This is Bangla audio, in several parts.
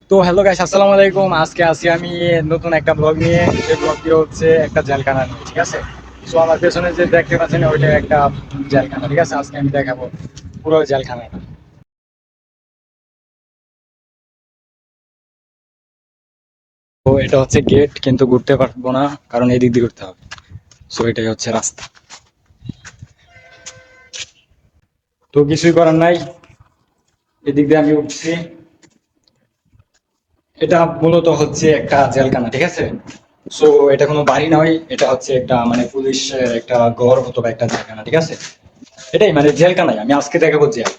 তো হ্যালো গাইস, আসসালামু আলাইকুম। আজকে আসি আমি নতুন একটা ব্লগ নিয়ে। এই ব্লগটি হচ্ছে একটা জেলখানা নিয়ে, ঠিক আছে। সো আমার পেছনে যে দেখতে পাচ্ছেন ওইটা একটা জেলখানা, ঠিক আছে। আজকে আমি দেখাবো পুরো জেলখানাটা। তো এটা হচ্ছে গেট, কিন্তু ঘুরতে পারবো না কারণ এই দিক দিয়ে ঘুরতে হবে। সো এটাই হচ্ছে রাস্তা। তো কিছুই করার নাই, এদিক দিয়ে আমি উঠছি। এটা মূলত হচ্ছে একটা জেলখানা, ঠিক আছে। সো এটা কোনো বাড়ি নয়, এটা হচ্ছে একটা মানে পুলিশের একটা ঘর অথবা একটা জেলখানা, ঠিক আছে। এটাই মানে জেলখানাই আমি আজকে দেখাবো জেল,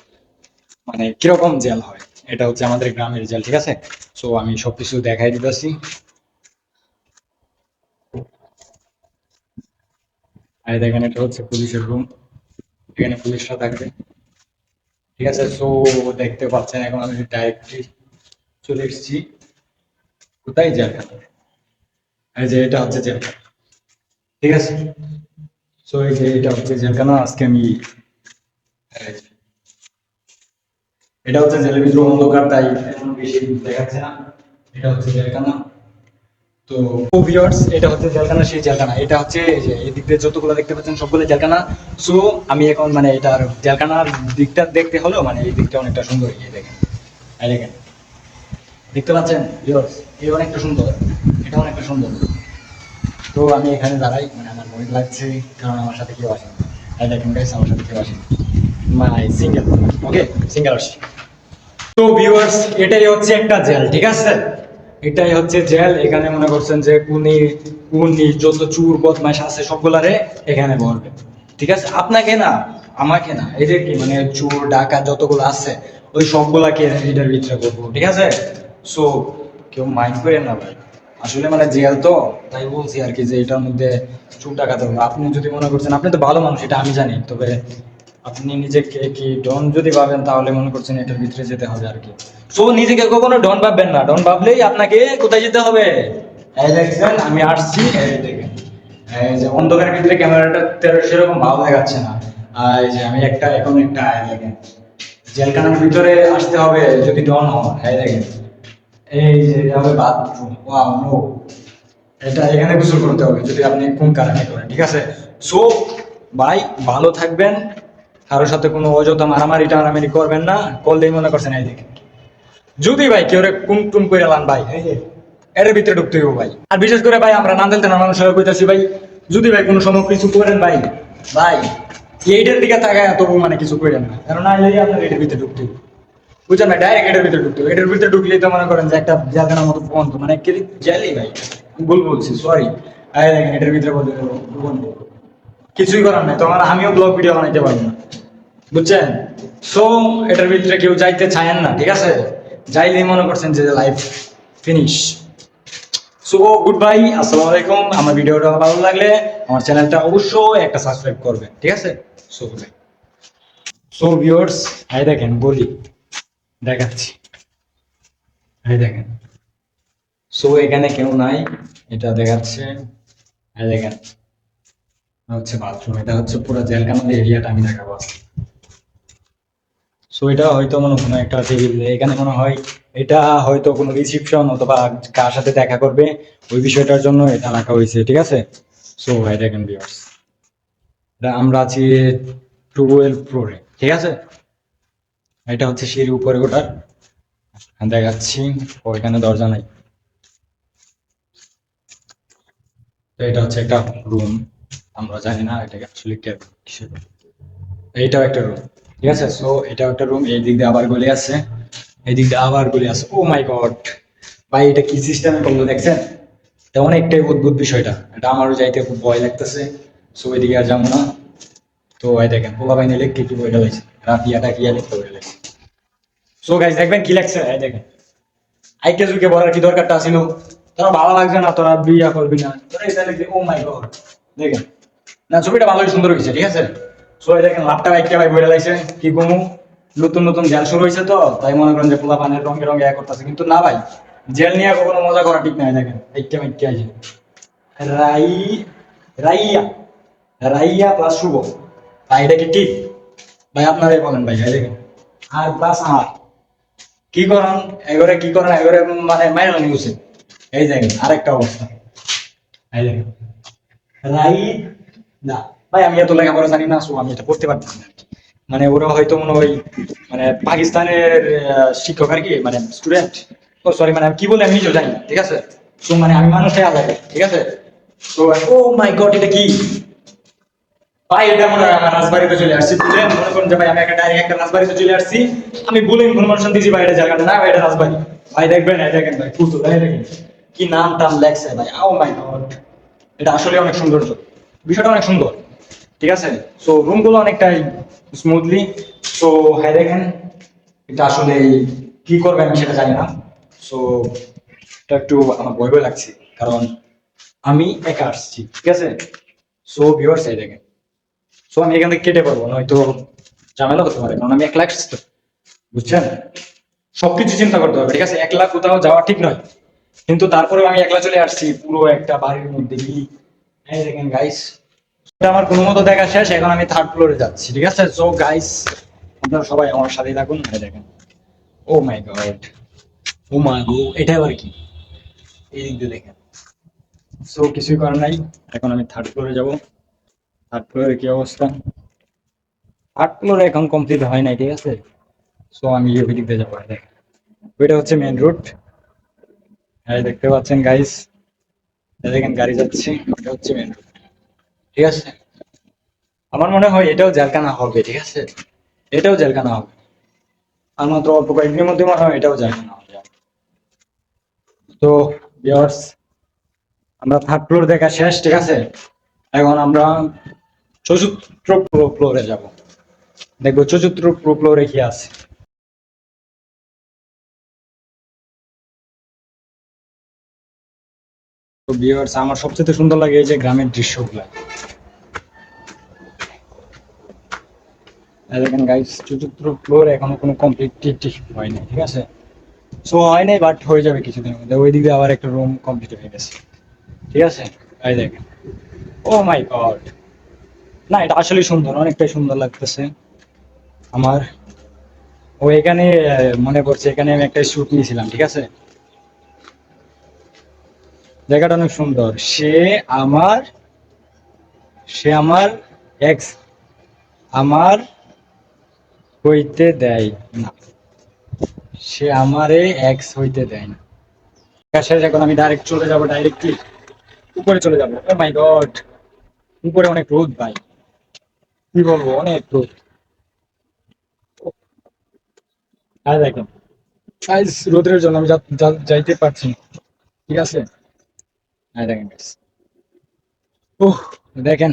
মানে কিরকম জেল হয়। এটা হচ্ছে আমাদের গ্রামের জেল, ঠিক আছে। সো আমি সবকিছু দেখাই দিতেছি। আর দেখেন এটা হচ্ছে পুলিশের রুম, এখানে পুলিশরা থাকবে, ঠিক আছে। সো দেখতে পাচ্ছেন এখন আমি ডাইরেক্টলি চলে এসেছি কোথায়, জেলখানা। এই যে এটা হচ্ছে জেলখানা, ঠিক আছে। সো এই যে এটা হচ্ছে জেলখানা। আজকে আমি এটা হচ্ছে জেলের ভিতরে অন্ধকার, তাই এখন বেশি দেখাচ্ছে না। এটা হচ্ছে জেলখানা। তো ভিউয়ার্স, এটা হচ্ছে জেলখানা, সেই জেলখানা। এটা হচ্ছে এই যে এই দিক দিয়ে যতগুলো দেখতে পাচ্ছেন সবগুলো জেলখানা। সো আমি এখন মানে এটার জেলখানার দিকটা দেখতে হলেও মানে এই দিকটা অনেকটা সুন্দর। এই দেখেন, এই দেখেন, দেখতে পাচ্ছেন ভিউয়ার্স, এই অনেকটা সুন্দর, এটা অনেকটা সুন্দর। তো আমি এখানে দাঁড়াই, মানে আমার ভয় লাগছে কারণ আমার সাথে কেউ আসেনি। এই দেখেন গাইস, আমার সাথে কেউ আসেনি, মানে সিঙ্গেল। ওকে, সিঙ্গেল আসি। তো ভিউয়ার্স, এটাই হচ্ছে একটা জেল, ঠিক আছে। এটাই হচ্ছে জেল। এখানে মনে করছেন যে কুনি কুনি যত চুর বদমাশ আছে সবগুলারে এখানে ভরবে, ঠিক আছে। আপনাকে না, আমাকে না, এই যে কি মানে চোর ডাকাত যতগুলো আছে ওই সবগুলাকে এটার ভিতরে করবো, ঠিক আছে। সো কেউ মাইন্ড করেন না ভাই, আসলে মানে জেল তো, তাই বলছি আর কি যে এটার মধ্যে চোর ডাকাত হবে। আপনি যদি মনে করছেন, আপনি তো ভালো মানুষ এটা আমি জানি, তবে আপনি নিজেকে কি ডন যদি ভাবেন তাহলে মনে করছেন এটার ভিতরে যেতে হবে আর কি। সো নিজেকে কখনো ডন ভাববেন না, ডন ভাবলেই আপনাকে কোথায় যেতে হবে। এই দেখছেন আমি আসছি, এই দেখেন, এই যে অন্ধকারের ভিতরে ক্যামেরাটা সেরকম ভালো দেখাচ্ছে না। আর এই যে আমি একটা এখন একটা, এই দেখেন, জেলখানার ভিতরে আসতে হবে যদি ডন হন। এই দেখেন, এই যে এটা হবে বাথরুম, ওয়াও নো, এটা এখানে গোসল করতে হবে যদি আপনি কোন কারণে করেন, ঠিক আছে। সো ভাই, ভালো থাকবেন, কারোর সাথে কোনো অযথা মারামারি টারামারি করবেন না। করলেই মনে করছেন এই দেখেন, যদি ভাই কেউ কুম টুম করে লান ভাই, এই যে এর ভিতরে ঢুকতে হইব ভাই। আর বিশেষ করে ভাই আমরা নান্দেল থানার মানুষ হয়ে কইতাছি ভাই, যদি ভাই কোনো সময় কিছু করেন ভাই, ভাই এইটার দিকে তাকায় তবু মানে কিছু করেন না, কারণ না এই আপনার এটার ভিতরে ঢুকতে হইব, বুঝছেন ভাই। ডাইরেক্ট এটার ভিতরে ঢুকতে হবে। এটার ভিতরে ঢুকলেই তো মনে করেন যে একটা জেলখানার মতো বন্ধ, মানে কি জেলই ভাই, ভুল বলছি, সরি। দেখেন এটার ভিতরে বলতে বন্ধ, কিছুই করার নাই, তখন আমিও ব্লগ ভিডিও বানাইতে পারবো না, বুঝছেন। সো এটার ভিতরে কেউ যাইতে চায়েন না, ঠিক আছে। যাইলেই মনে করছেন যে life finish. So good bye, আসসালামু আলাইকুম। আমার ভিডিওটা ভালো লাগলে আমার চ্যানেলটা অবশ্যই একটা সাবস্ক্রাইব করবেন, ঠিক আছে। So good bye. So viewers, এই দেখেন বলি দেখাচ্ছি, এই দেখেন। সো এখানে কেউ নাই, এটা দেখাচ্ছে, এই দেখেন হচ্ছে বাথরুম। এটা হচ্ছে পুরো জেলখানার এরিয়াটা আমি দেখাবো আজকে। সো এটা হয়তো মনে কোনো একটা টেবিল এখানে মনে হয়, এটা হয়তো কোনো রিসিপশন অথবা কার সাথে দেখা করবে ওই বিষয়টার জন্য এটা রাখা হয়েছে, ঠিক আছে। সো ভাই দেখেন ভিউয়ার্স, এটা আমরা আছি 12 ফ্লোরে, ঠিক আছে। এটা হচ্ছে সিঁড়ি উপরে ওঠার, দেখাচ্ছি। ও এখানে দরজা নাই। তো এটা হচ্ছে একটা রুম, আমরা জানি না এটাকে আসলে কিসের। এইটাও একটা রুম, ঠিক আছে। সো এটাও একটা রুম। এই দিক দিয়ে আবার গলি আছে, এই দিক দিয়ে আবার গলি আছে। ও মাই গড ভাই, এটা কি সিস্টেমে করলো দেখছেন। এটা অনেকটাই অদ্ভুত বিষয়টা, এটা আমারও যাইতে খুব ভয় লাগতেছে। সো এদিকে আর যাবো না। তো এই দেখেন পোলা বাইন লিখতে কি বইটা লাগছে, রাফিয়াটা কি লিখতে বইটা লাগছে। সো গাইস দেখবেন কি লাগছে, এই দেখেন। আইকে যুগে বলার কি দরকারটা ছিল, তোরা ভালো লাগছে না, তোরা বিয়া করবি না, তোরা এটা লিখে। ও মাই গড দেখেন, না ছবিটা ভালোই সুন্দর হয়েছে, ঠিক আছে। সো এই দেখেন লাভটা বাইকটা ভাই বইটা লাগছে কি কমু, নতুন নতুন জেল শুরু হয়েছে তো তাই মনে করেন যে পোলা পানের রঙে রঙে এক করতেছে, কিন্তু না ভাই, জেল নিয়ে কখনো মজা করা ঠিক নাই। দেখেন এইটা মাইকে আছে রাই, রাইয়া, রাইয়া প্লাস শুভ, ভাই এটা কি ঠিক? ভাই আপনারাই বলেন ভাই, এই দেখেন আর প্লাস আর, কি করান এগোরে কি করেন এগোরে মানে মাইরা নিউছে এই দেখেন আরেকটা অবস্থা এই দেখেন রাইট না ভাই আমি এত লেখাপড়া জানি না সো আমি এটা করতে পারতেছি না মানে ওরা হয়তো মনে হয় মানে পাকিস্তানের শিক্ষক আর কি মানে স্টুডেন্ট ও সরি মানে আমি কি বলে আমি নিজেও জানি না ঠিক আছে সো মানে আমি মানুষে আলাদা ঠিক আছে তো ও মাই গড এটা কি ভাই এটা মনে হয় আমার রাজবাড়িতে চলে আসছি বুঝলেন মনে করেন যে ভাই আমি একটা ডাইরেক্ট একটা রাজবাড়িতে চলে আসছি আমি বলে ইনফরমেশন দিয়েছি ভাই এটা জায়গা না ভাই এটা রাজবাড়ি ভাই দেখবেন এটা দেখেন ভাই ফুল ভাই দেখেন কি নাম টাম লেখছে ভাই ও মাই গড এটা আসলে অনেক সৌন্দর্য বিষয়টা অনেক সুন্দর ঠিক আছে সো রুমগুলো অনেকটাই স্মুথলি সো হ্যাঁ দেখেন এটা আসলে কি করবে আমি সেটা জানি না সো এটা একটু আমার ভয় ভয় লাগছে কারণ আমি একা আসছি ঠিক আছে সো ভিউয়ার্স এই দেখেন সো আমি এখান থেকে কেটে পারবো নয়তো ঝামেলা হতে পারে কারণ আমি 1 লাখ আসছি তো বুঝছেন সবকিছু চিন্তা করতে হবে ঠিক আছে 1 লাখ কোথাও যাওয়া ঠিক নয় কিন্তু তারপরেও আমি একলা চলে আসছি পুরো একটা বাড়ির মধ্যে কি এই দেখেন গাইস এটা আমার কোনো মতো দেখা শেষ এখন আমি 3rd ফ্লোরে যাচ্ছি ঠিক আছে সো গাইস আপনারা সবাই আমার সাথে থাকুন এই দেখেন ও মাই গড ও মা গো এটা আবার কি এই দিক দিয়ে দেখেন সো কিছুই করার নাই এখন আমি 3rd ফ্লোরে যাব 3rd ফ্লোরে কি অবস্থা 3rd ফ্লোরে এখন কমপ্লিট হয় নাই ঠিক আছে সো আমি ওই দিক দিয়ে যাবো এই দেখেন ওইটা হচ্ছে মেইন রোড এই দেখতে পাচ্ছেন গাইস দেখেন গাড়ি যাচ্ছে এটা হচ্ছে মেইন রোড ঠিক আছে আমার মনে হয় এটাও জেলখানা হবে ঠিক আছে এটাও জেলখানা হবে আর মাত্র অল্প কয়েকদিনের মধ্যে মনে হয় এটাও জেলখানা হবে তো ভিউয়ার্স আমরা 3rd ফ্লোর দেখা শেষ ঠিক আছে এখন আমরা 4th ফ্লোরে যাব দেখবো 4th ফ্লোরে কি আছে তো ভিউয়ার্স আমার সবচেয়ে সুন্দর লাগে এই যে গ্রামের দৃশ্যগুলো দেখেন গাইস 4th ফ্লোর এখনো কোনো কমপ্লিট হয় না ঠিক আছে সো হয় নাই বাট হয়ে যাবে কিছুদিনের মধ্যে ওই দিকে আবার একটা রুম কমপ্লিট হয়ে গেছে ঠিক আছে এই দেখেন ও মাই গড না এটা আসলে সুন্দর অনেকটাই সুন্দর লাগতেছে আমার ও এখানে মনে পড়ছে এখানে আমি একটা শুট নিয়েছিলাম ঠিক আছে জায়গাটা অনেক সুন্দর আমার সে আমার এক্স আমার হইতে দেয় না সে আমারে এক্স হইতে দেয় না শেষ এখন আমি ডাইরেক্ট চলে যাবো ডাইরেক্টলি উপরে চলে যাবো ও মাই গড উপরে অনেক রোদ ভাই কি বলবো অনেক রোদ আর দেখেন গাইস রোদের জন্য আমি যাইতে পারছি না ঠিক আছে হ্যাঁ দেখেন guys। উহ দেখেন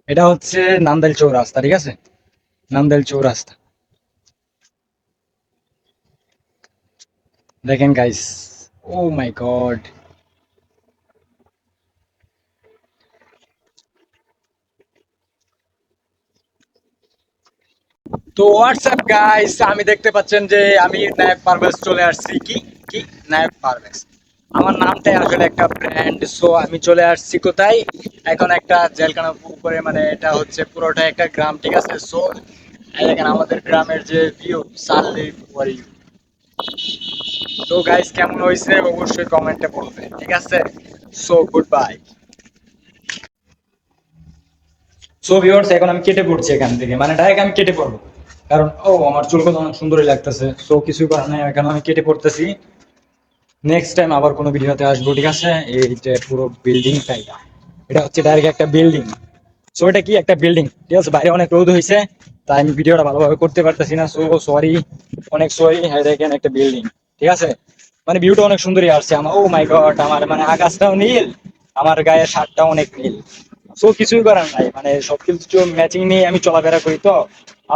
এটা হচ্ছে নান্দাইল চৌরাস্তা ঠিক আছে নান্দাইল চৌরাস্তা দেখেন গাইস ও মাই গড তো হোয়াটসঅ্যাপ গাইস আমি দেখতে পাচ্ছেন যে আমি নায়ক পারভেজ চলে আসছি কি কি নায়ক পারভেজ আমার নামটাই আসলে একটা ব্র্যান্ড সো আমি চলে আসছি কোথায় এখন একটা জেলখানা উপরে মানে এটা হচ্ছে পুরোটা একটা গ্রাম ঠিক আছে সো দেখেন আমাদের গ্রামের যে ভিউ সাল্লি ওয়ারি তো গাইস কেমন হয়েছে অবশ্যই কমেন্টে বলবেন ঠিক আছে so good bye so viewers এখন আমি কেটে পড়ছি এখান থেকে মানে ডাইরেক্ট আমি কেটে পড়বো কারণ ও আমার চুলগুলো অনেক সুন্দরই লাগতেছে সো কিছুই করার নাই এখন আমি কেটে পড়তেছি নেক্সট টাইম আবার কোনো ভিডিওতে আসবো ঠিক আছে এই যে পুরো বিল্ডিংটাই এটা হচ্ছে ডাইরেক্ট একটা বিল্ডিং সো এটা কি একটা বিল্ডিং ঠিক আছে বাইরে অনেক রোদ হয়েছে তাই আমি ভিডিওটা ভালোভাবে করতে পারতেছি না সো সরি অনেক সরি হ্যাঁ দেখেন একটা বিল্ডিং ঠিক আছে মানে ভিউটা অনেক সুন্দরই আসছে আমার ও মাই গড আমার মানে আকাশটাও নীল আমার গায়ের শার্টটাও অনেক নীল সো কিছুই করার নাই মানে সবকিছু ম্যাচিং নিয়ে আমি চলাফেরা করি তো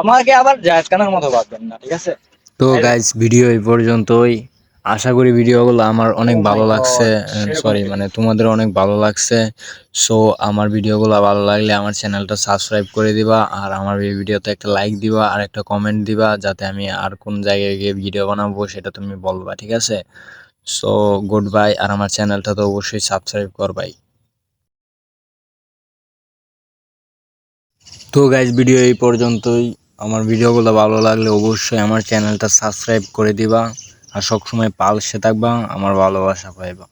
আমাকে আবার জায়েদ খানের মতো ভাববেন না ঠিক আছে তো গাইজ ভিডিও এই পর্যন্তই। আশা করি ভিডিওগুলো আমার ও অনেক মাই ভালো লাগছে। গড সেরকম সরি কি মানে তোমাদের অনেক ভালো লাগছে। সো আমার ভিডিওগুলো ভালো লাগলে আমার চ্যানেলটা সাবস্ক্রাইব করে দিবা আর আমার এই ভিডিওতে একটা লাইক দিবা আর একটা কমেন্ট দিবা যাতে আমি আর কোন জায়গায় গিয়ে ভিডিও বানাবো সেটা তুমি বলবা ঠিক আছে। সো গুড বাই আর আমার চ্যানেলটা তো অবশ্যই সাবস্ক্রাইব করবাই। তো গাইজ ভিডিও এই পর্যন্তই। আমার ভিডিওগুলো ভালো লাগলে অবশ্যই আমার চ্যানেলটা সাবস্ক্রাইব করে দিবা আর সবসময় পাশে থাকবা, আমার ভালোবাসা পাইবা।